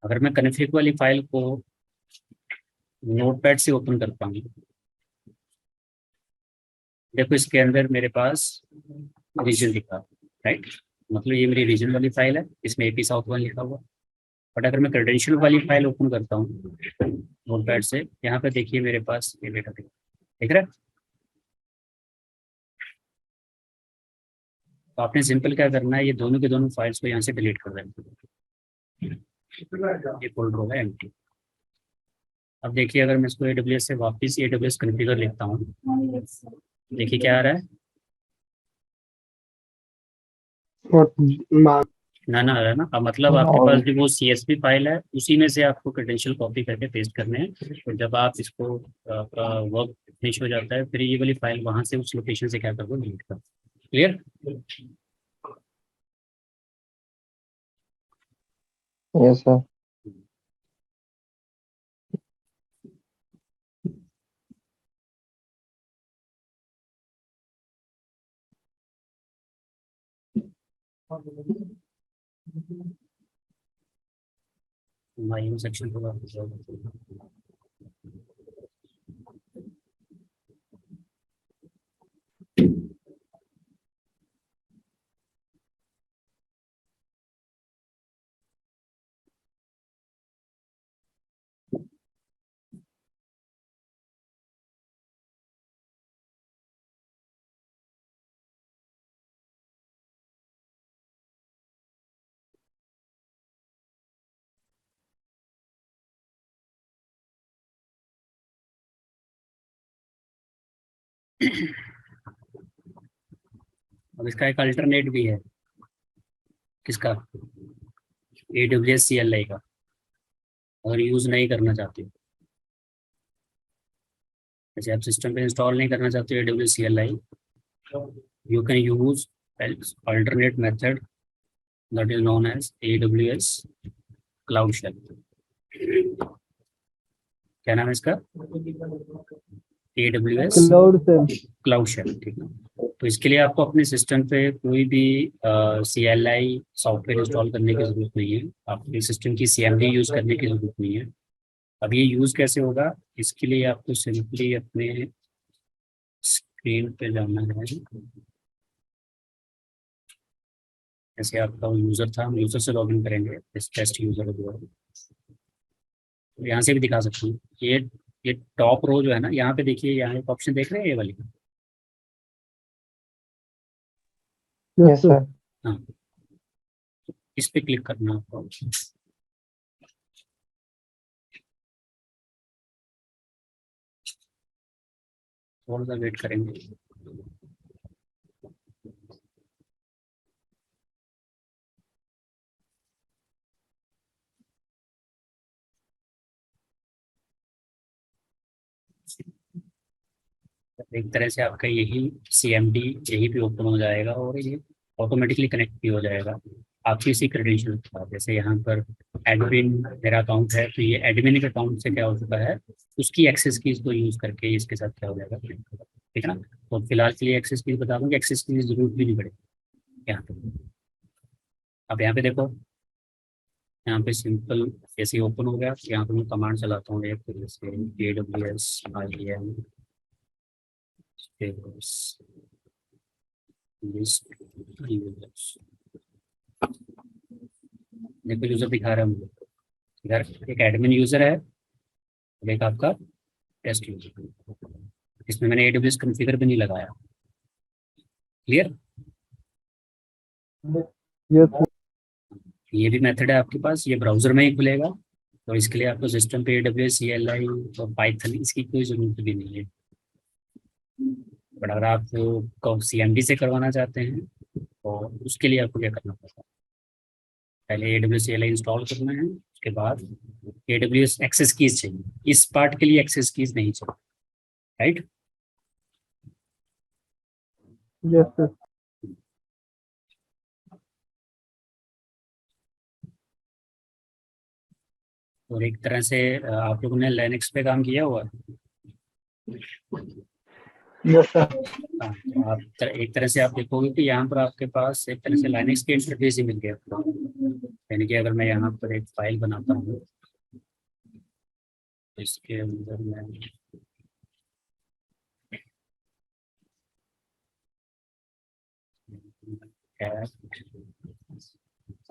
अगर मैं कन्फिग वाली फाइल को नोटपैड से ओपन करता हूँ, देखो इसके अंदर मेरे पास रीजन दिखा, राइट, मतलब ये मेरी रीजन वाली फाइल है, इसमें AP साउथ वन लिखा हुआ। बट अगर मैं क्रेडेंशियल वाली फाइल ओपन करता हूँ नोटपैड से, यहाँ पे देखिए मेरे पास ये डेटा दिख रहा है। तो आपने सिंपल क्या करना है, ये दोनों के दोनों फाइल्स को यहाँ से डिलीट कर देना, ये फोल्डर होगा एम्प्टी। अब देखिए अगर मैं इसको AWS से वापस AWS कॉन्फ़िगर लिखता हूँ, देखिए क्या आ रहा है, ना ना आ रहा है ना। अब मतलब आपके पास जो वो CSV फाइल है उसी में से आपको क्रेडेंशियल कॉपी करके पेस्ट करने हैं। तो जब आप इसको आपका वर्क फिनिश हो जाता है, फिर ये वाली फाइल वहां से उस लोकेशन से क्या कर दो, डिलीट कर। Clear? Yes sir. Minus section होगा। अब इसका एक अल्टरनेट भी है, किसका, AWS CLI का। अगर यूज नहीं करना चाहते हो, जैसे आप सिस्टम पे इंस्टॉल नहीं करना चाहते हो AWS CLI, you can use alternate method that is known as AWS Cloud Shell। क्या नाम है इसका, AWS क्लाउड शेल, ठीक है। तो इसके लिए आपको अपने सिस्टम पे कोई भी CLI सॉफ्टवेयर इंस्टॉल करने की जरूरत नहीं है, आपके सिस्टम की CMD यूज करने की जरूरत नहीं है। अब ये यूज कैसे होगा, इसके लिए आपको सिंपली अपने स्क्रीन पे जाना है। जैसे आपका यूजर था, हम यूजर से लॉगिन करेंगे, इस टेस्ट यूजर जो है, तो यहाँ से भी दिखा सकते हैं। ये टॉप रो जो है ना, यहाँ पे देखिए, यहाँ एक ऑप्शन देख रहे हैं ये वाली, यस सर। हाँ, इस पे क्लिक करना है आपको। थोड़ा सा वेट करेंगे। एक तरह से आपका यही CMD यही पे ओपन हो जाएगा, और ये ऑटोमेटिकली कनेक्ट भी हो जाएगा आपकी इसी क्रेडेंशियल के साथ। जैसे यहाँ पर एडमिन मेरा अकाउंट है, तो ये एडमिन के अकाउंट से क्या हो चुका है, उसकी एक्सेस कीज को यूज करके इसके साथ क्या हो जाएगा, connect होगा, ठीक है ना। तो फिलहाल के लिए एक्सेस कीज बता दूँ कि एक्सेस कीज की जरूरत भी नहीं पड़ेगी यहाँ पे। अब यहाँ पे देखो, यहाँ पे सिंपल जैसे ओपन हो गया, यहाँ पे मैं कमांड चलाता हूँ एक, जैसे AWS IAM लिस्ट यूजर्स, देखो यूजर दिखा रहा है मुझे, इधर एक एडमिन यूजर है और एक आपका टेस्ट यूजर। इसमें मैंने AWS कॉन्फ़िगर भी नहीं लगाया। क्लियर? यस ये भी मेथड है आपके पास, ये ब्राउजर में ही खुलेगा, तो इसके लिए आपको सिस्टम पे AWS CLI और पाइथन इसकी कोई जरूरत भी नहीं है। बट अगर आप को CMD से करवाना चाहते हैं, तो उसके लिए आपको क्या करना पड़ता है, पहले AWS CLI इंस्टॉल करना है, उसके बाद AWS एक्सेस कीज चाहिए, इस पार्ट के लिए एक्सेस कीज नहीं चाहिए, राइट। Yes sir. और एक तरह से आप लोगों ने लिनक्स पे काम किया हुआ है। Yes sir. हाँ, तो आप एक तरह से आप देखोगे कि यहाँ पर आपके पास एक तरह से लाइनेक्स के इंटरफेस ही मिल गया आपको। यानी कि अगर मैं यहाँ पर एक फाइल बनाता हूँ, इसके अंदर मैं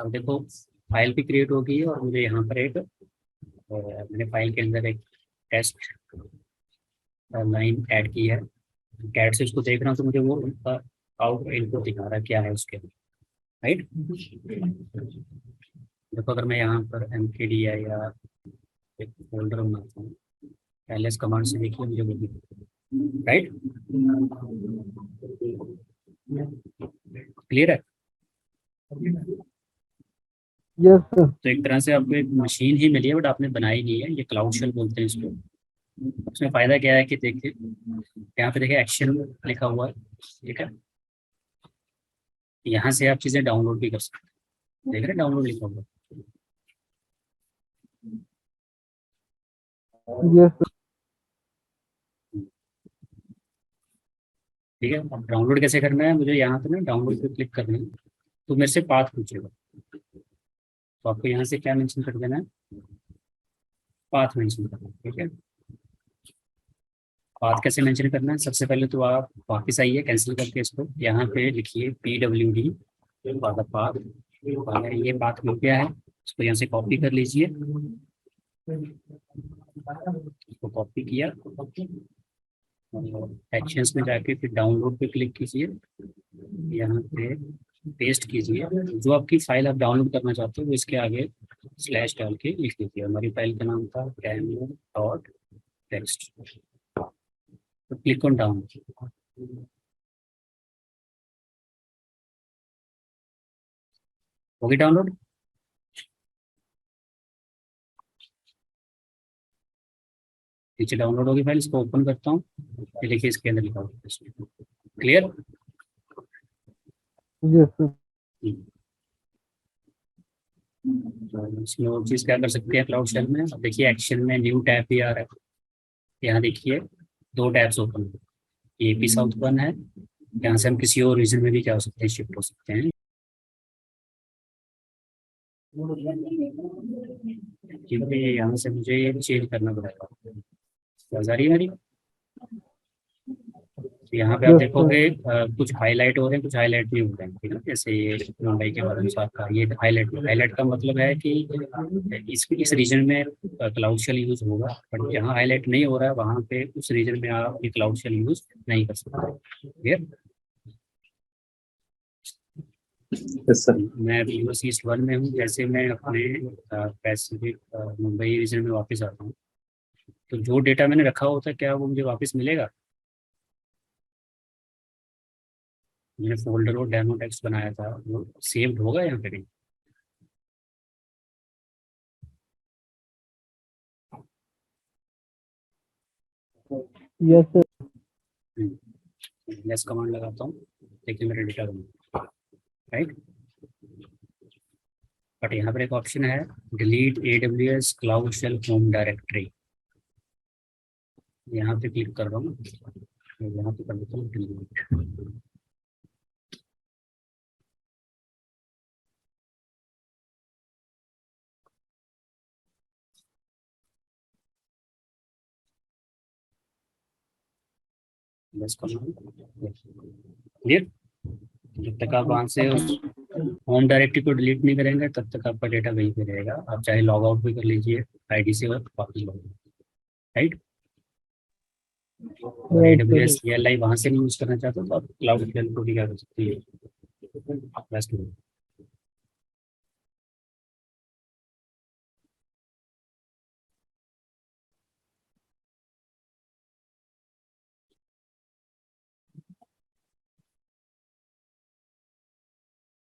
अब देखो फाइल भी क्रिएट होगी और मुझे यहाँ पर एक मैंने फाइल के अंदर एक टेस्ट लाइन ऐड की है। कैट से उसको देख रहा हूँ तो मुझे वो उनका आउट इनपुट दिखा रहा है क्या है उसके, राइट। देखो अगर मैं यहाँ पर एम के डी आई या एक फोल्डर बनाता हूँ, एल एस कमांड से देखिए मुझे वो दिखेगा, राइट। क्लियर है। Yes sir. तो एक तरह से आपको एक मशीन ही मिली है बट आपने बनाई नहीं है, ये क्लाउड शेल बोलते हैं इसको। उसमें फायदा क्या है कि देखिए यहाँ पे देखिए एक्शन लिखा हुआ है, ठीक है। यहाँ से आप चीजें डाउनलोड भी कर सकते हैं, देख रहे हैं डाउनलोड लिखा हुआ है। Yes sir. ठीक है, अब डाउनलोड कैसे करना है, मुझे यहाँ पे ना डाउनलोड पे क्लिक करना है तो मेरे से पाथ पूछेगा। तो आपको यहाँ से क्या मेंशन कर देना है, पाथ मेंशन करना है, ठीक है। पाथ कैसे मेंशन करना है, सबसे पहले तो आप वापस आइए कैंसिल करके इसको, यहाँ पे लिखिए PWD फॉर द पाथ। ये पाथ मिल गया है, इसको यहाँ से कॉपी कर लीजिए। इसको कॉपी किया और एक्शंस में जाके फिर डाउनलोड पे क्लिक कीजिए, यहाँ पे पेस्ट कीजिए। जो आपकी फाइल आप डाउनलोड करना चाहते हो वो इसके आगे स्लैश डाल के लिख दीजिए। हमारी फाइल का नाम था demo.txt। तो क्लिक ऑन डाउनलोड, होगी डाउनलोड। नीचे डाउनलोड होगी फाइल, इसको ओपन करता हूँ, ये देखिए इसके अंदर लिखा होगा क्लियर। Yes sir. इसमें और चीज़ क्या कर सकते हैं क्लाउड शेल में, अब देखिए एक्शन में न्यू टैब भी आ रहा है। यहाँ देखिए दो टैब्स ओपन है, ये पी साउथ वन है, यहाँ से हम किसी और रीजन में भी क्या हो सकते हैं, शिफ्ट हो सकते हैं। क्योंकि यहाँ से मुझे ये चेंज करना पड़ेगा, आवाज आ रही है मेरी। तो यहाँ पे आप यस सर। देखोगे कुछ हाईलाइट हो रहे हैं, कुछ हाईलाइट नहीं हो रहे हैं, ठीक है। जैसे ये मुंबई के बारे में आपका ये हाईलाइट, हाईलाइट का मतलब है कि इस रीजन में क्लाउड शेल यूज होगा, बट जहाँ हाईलाइट नहीं हो रहा है वहाँ पे उस रीजन में आप ये क्लाउड शेल यूज नहीं कर सकते, क्लियर। Yes sir. मैं अभी यूएस ईस्ट वन में हूँ, जैसे मैं अपने पैसिफिक मुंबई रीजन में वापस आता हूँ तो जो डेटा मैंने रखा होता है क्या वो मुझे वापस मिलेगा। मैंने फोल्डर और डेमो टेक्स्ट बनाया था वो सेव्ड होगा यहाँ पे कहीं। Yes sir. लेस कमांड लगाता हूँ, देखिए मेरा डेटा बना, राइट। बट यहाँ पर एक ऑप्शन है delete AWS cloud shell home directory, यहाँ पे क्लिक कर रहा हूँ, यहाँ पे कर देता हूँ डिलीट। Less command clear. जब तक आप वहाँ से उस होम डायरेक्टरी को डिलीट नहीं करेंगे तब तक आपका डेटा वहीं पे रहेगा, आप चाहे लॉग आउट भी कर लीजिए आईडी से और वापस लॉग, राइट। और राइट AWS सर। CLI वहाँ से नहीं यूज करना चाहते तो आप क्लाउड शेल को भी क्या कर सकते हैं, बेस्ट में।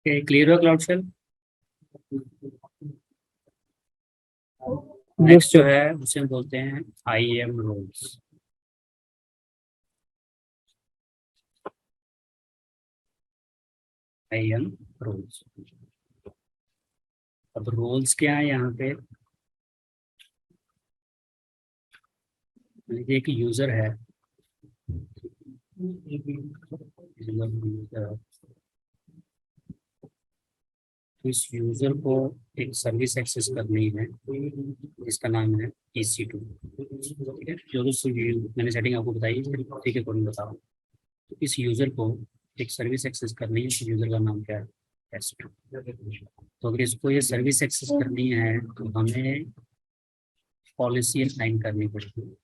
क्लियर हुआ क्लाउड शेल। यस नेक्स्ट जो सर। है उसे हम बोलते हैं IAM रोल्स। IAM रोल्स, अब रोल्स क्या है यहाँ पे, लीजिए एक यूजर है, इस यूजर को एक सर्विस एक्सेस करनी है जिसका नाम है EC2। ठीक है, जो मैंने सेटिंग आपको बताई ठीक है, कौन बताओ। तो इस यूजर को एक सर्विस एक्सेस करनी है, इस यूजर का नाम क्या है, S2। तो अगर इसको ये सर्विस एक्सेस करनी है तो हमें पॉलिसी असाइन करनी पड़ेगी,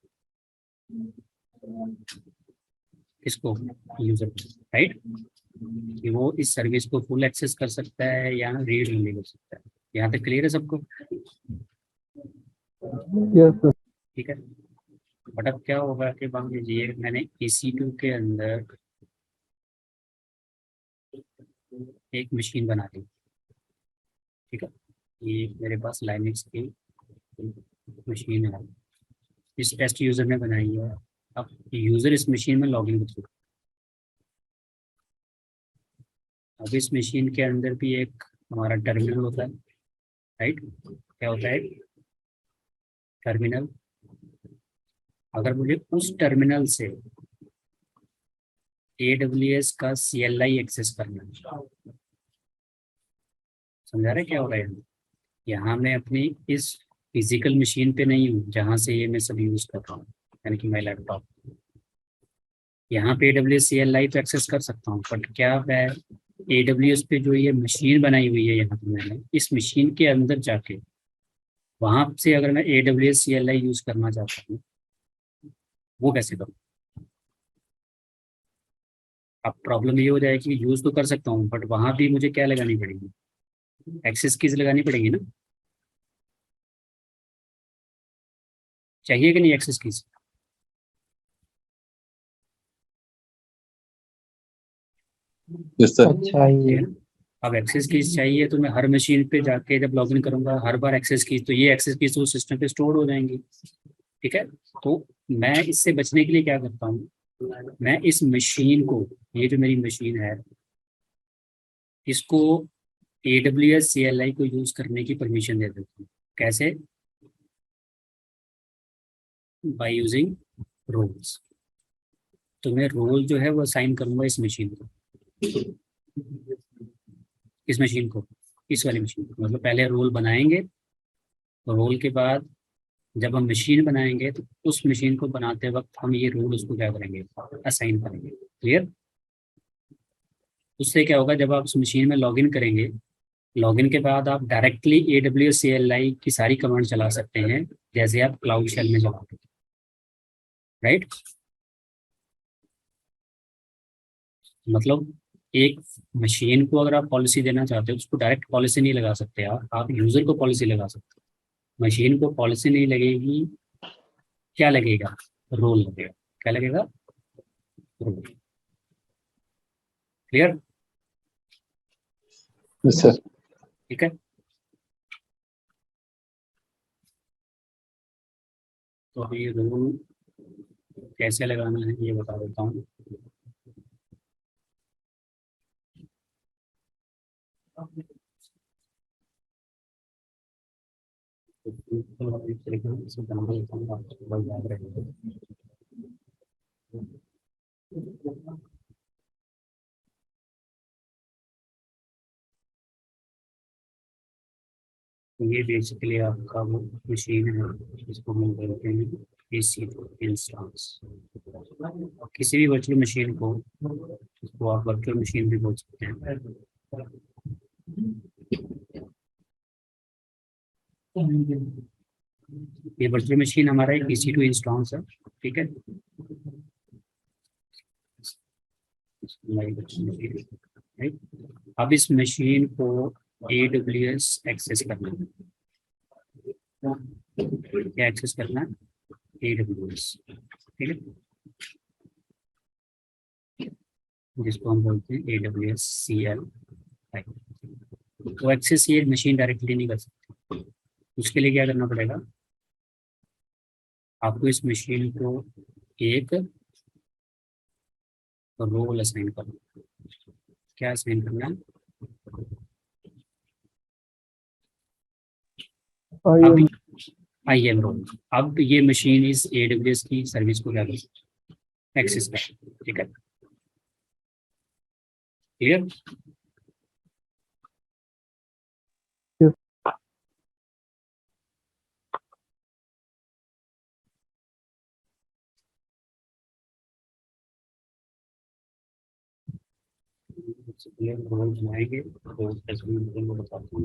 किसको, यूजर को, राइट। कि वो इस सर्विस को फुल एक्सेस कर सकता है या रीड ओनली कर सकता है। यहाँ तक क्लियर है सबको? Yes sir. ठीक है, बट अब क्या होगा कि मान लीजिए मैंने EC2 के अंदर एक मशीन बना दी। ठीक है, ये मेरे पास लाइनक्स की मशीन है, इस टेस्ट यूजर ने बनाई है। अब यूजर इस मशीन में लॉगिन कर चुका। अब इस मशीन के अंदर भी एक हमारा टर्मिनल होता है, राइट। क्या होता है, टर्मिनल। अगर मुझे उस टर्मिनल से AWS का CLI एक्सेस करना है, समझा रहे क्या हो रहा है। यहाँ मैं अपनी इस फिजिकल मशीन पे नहीं हूँ जहाँ से ये मैं सब यूज कर रहा हूँ, यानी कि माई लैपटॉप। यहाँ पे AWS CLI तो एक्सेस कर सकता हूँ, बट क्या मैं AWS पे जो ये मशीन बनाई हुई है यहाँ पे मैंने, इस मशीन के अंदर जाके वहां से अगर मैं AWS CLI यूज करना चाहता हूँ, वो कैसे करूँ। अब प्रॉब्लम ये हो जाएगी कि यूज तो कर सकता हूँ बट वहां भी मुझे क्या लगानी पड़ेगी, एक्सेस कीज लगानी पड़ेगी ना, चाहिए कि नहीं एक्सेस कीज। Yes sir. अच्छा ये ठीक है ना। अब एक्सेस कीज चाहिए तो मैं हर मशीन पे जाके जब लॉगिन करूंगा हर बार एक्सेस कीज, तो ये एक्सेस कीज तो सिस्टम पे स्टोर हो जाएंगी। ठीक है, तो मैं इससे बचने के लिए क्या करता हूँ, मैं इस मशीन को, ये जो मेरी मशीन है, इसको AWS CLI को यूज करने की परमिशन दे देता हूँ। कैसे, बाय यूजिंग रोल्स। तो मैं रोल जो है वो असाइन करूंगा इस मशीन को, इस मशीन को, इस वाली मशीन को। मतलब पहले रोल बनाएंगे, रोल के बाद जब हम मशीन बनाएंगे तो उस मशीन को बनाते वक्त हम ये रोल उसको क्या करेंगे, असाइन करेंगे। क्लियर। उससे क्या होगा, जब आप उस मशीन में लॉगिन करेंगे, लॉगिन के बाद आप डायरेक्टली AWS CLI की सारी कमांड चला सकते हैं जैसे आप क्लाउड शेल में चलाते हैं, राइट। मतलब एक मशीन को अगर आप पॉलिसी देना चाहते हो, उसको डायरेक्ट पॉलिसी नहीं लगा सकते आप यूजर को पॉलिसी लगा सकते हो। मशीन को पॉलिसी नहीं लगेगी, क्या लगेगा, रोल लगेगा। क्या लगेगा, रोल। क्लियर। Yes sir. ठीक है, तो अभी रोल कैसे लगाना है ये बता देता हूँ। तो इस तरीके से बना देता हूँ, आपको याद रहेगा। ये बेसिकली आपका वो मशीन है जिसको हम बोलते हैं EC2 इंस्टेंस। किसी भी वर्चुअल मशीन को, इसको आप वर्चुअल मशीन भी बोल सकते हैं। ये वर्चुअल मशीन हमारा एक EC2 इंस्टेंस है। ठीक है, राइट। अब इस मशीन को AWS एक्सेस करना है। क्या एक्सेस करना है, AWS। ठीक है, जिसको हम बोलते हैं AWS CLI। तो एक्सेस ये मशीन डायरेक्टली नहीं कर सकती। उसके लिए क्या करना पड़ेगा, आपको इस मशीन को एक रोल असाइन करना। क्या असाइन करना है, अब IAM रोल। अब ये मशीन इस AWS की सर्विस को क्या कर सकती है, एक्सेस कर सकती है। ठीक है, क्लियर। रोल बनाएंगे तो तस्वीर में बताता हूँ।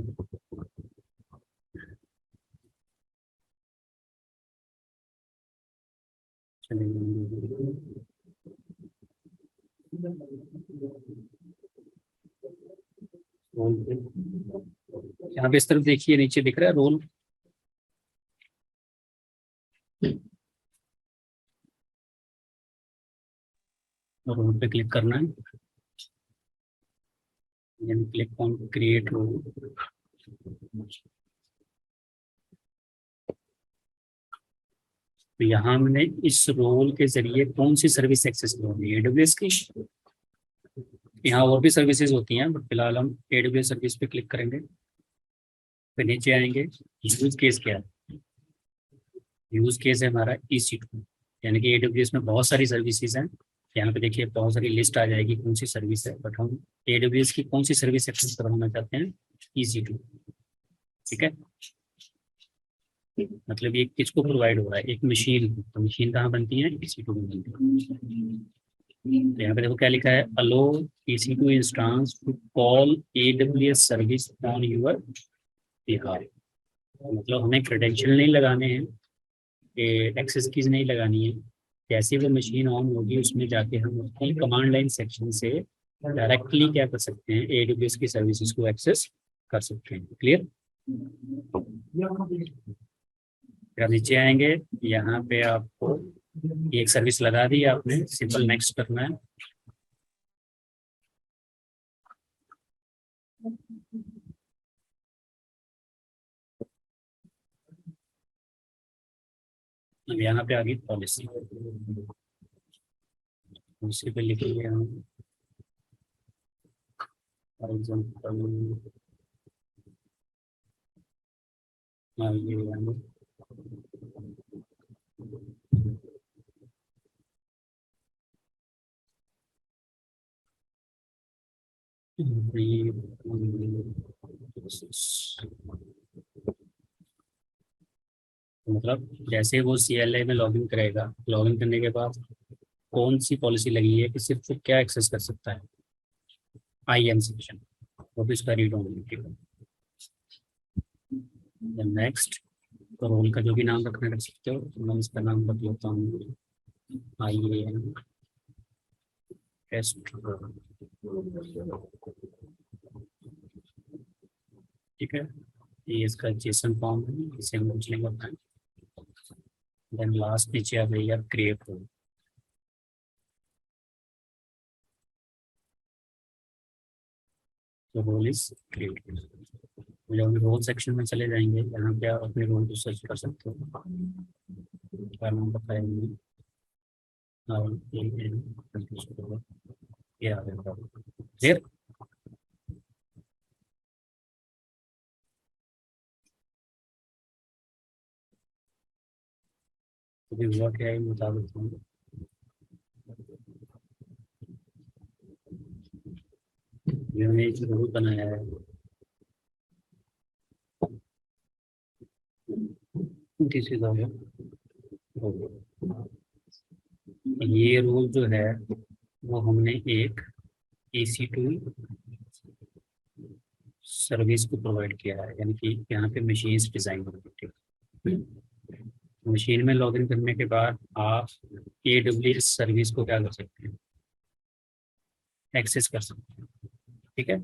यहाँ पे इस तरफ देखिए, नीचे दिख रहा है रोल। रोल पे क्लिक करना है, क्लिक ऑन क्रिएट रोल। तो यहाँ हमने इस रोल के जरिए कौन सी सर्विस एक्सेस करनी है, AWS की। यहाँ और भी सर्विसेज होती हैं, बट फिलहाल हम AWS सर्विस पे क्लिक करेंगे। फिर नीचे आएंगे, यूज केस क्या है। यूज केस है हमारा EC2, यानी कि AWS में बहुत सारी सर्विसेज हैं। यहाँ पे देखिए बहुत सारी लिस्ट आ जाएगी कौन सी सर्विस है, बट हम AWS की कौन सी सर्विस एक्सेस करवाना चाहते हैं, EC2। ठीक है, मतलब ये किसको प्रोवाइड हो रहा है, एक मशीन। तो मशीन कहाँ बनती है, EC2 में बनती है। तो यहाँ पे देखो क्या लिखा है, allow EC2 instance to call AWS service on your behalf. मतलब हमें क्रेडेंशियल नहीं लगाने हैं, एक्सेस कीज नहीं लगानी है। जैसे वो मशीन ऑन होगी उसमें जाके हम उसकी कमांड लाइन सेक्शन से डायरेक्टली क्या कर सकते हैं, AWS की सर्विसेज को एक्सेस कर सकते हैं। क्लियर। फिर नीचे आएंगे, यहाँ पे आपको एक सर्विस लगा दी आपने, सिंपल नेक्स्ट करना है। अब यहाँ पे आ गई पॉलिसी, उसी पे लिखेंगे हम फॉर एग्जाम्पल मतलब जैसे वो CLI में लॉगिन करेगा, लॉगिन करने के बाद कौन सी पॉलिसी लगी है कि सिर्फ वो क्या एक्सेस कर सकता है, IAM सेक्शन, वो भी उसका रीड ऑनली। नेक्स्ट, तो रोल का जो भी नाम रखना रख सकते हो, तो मैं इसका नाम रख लेता हूँ IAM टेस्ट। ठीक है, ये इसका JSON फॉर्म है, इसे हम कुछ नहीं करना है। देन लास्ट नीचे आ गई यार क्रिएट रोल। तो रोल इज क्रिएट। जब हम रोल सेक्शन में चले जाएंगे, यहाँ पे आप अपने रोल को सर्च कर सकते हो। क्या नाम बताएंगे, ये आ गया क्लियर। तो भी हुआ क्या है बता देता हूँ। ये हमने एक रोल बनाया है, दिस इज आवर रोल। ये रोल जो है वो हमने एक EC2 सर्विस को प्रोवाइड किया है, यानी कि यहाँ पे मशीन डिजाइन होगी। मशीन में लॉगिन करने के बाद आप AWS सर्विस को क्या कर सकते हैं, एक्सेस कर सकते हैं। ठीक है,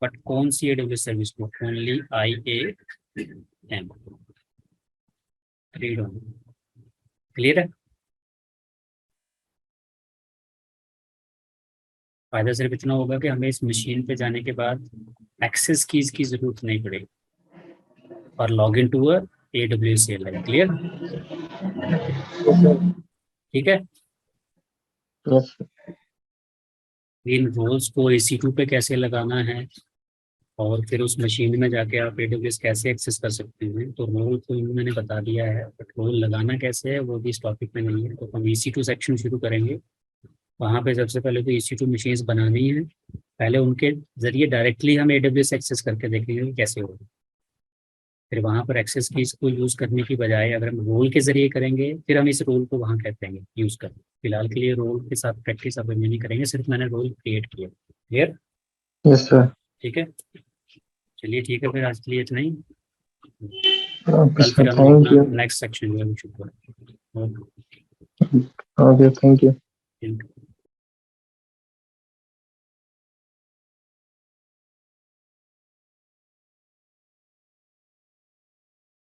बट कौन सी AWS सर्विस को, only IAM read on. Clear है। फायदा सिर्फ इतना होगा कि हमें इस मशीन पे जाने के बाद एक्सेस कीज की जरूरत नहीं पड़ेगी और log in to AWS CLI। Clear, ठीक है। यस। इन रोल्स को EC2 पे कैसे लगाना है, और फिर उस मशीन में जाके आप AWS कैसे एक्सेस कर सकते हैं। तो रोल तो मैंने बता दिया है, बट रोल लगाना कैसे है वो भी इस टॉपिक में नहीं है। तो हम EC2 सेक्शन शुरू करेंगे। वहाँ पे सबसे पहले तो EC2 मशीन्स बनानी है, पहले उनके जरिए डायरेक्टली हम AWS एक्सेस करके देखेंगे कि कैसे होगा। फिर वहाँ पर एक्सेस कीज को यूज़ करने की बजाय अगर हम रोल के जरिए करेंगे, फिर हम इस रोल को वहाँ कहते हैं यूज़ करें। फिलहाल के लिए रोल के साथ प्रैक्टिस अभी नहीं करेंगे, सिर्फ मैंने रोल क्रिएट किया। क्लियर? Yes sir. ठीक है, चलिए ठीक है, फिर आज के लिए इतना ही। ओके कल सर, फिर हम थैंक अपना यू। नेक्स्ट सेक्शन जो है वो शुरू करेंगे। Okay, thank you. ओके।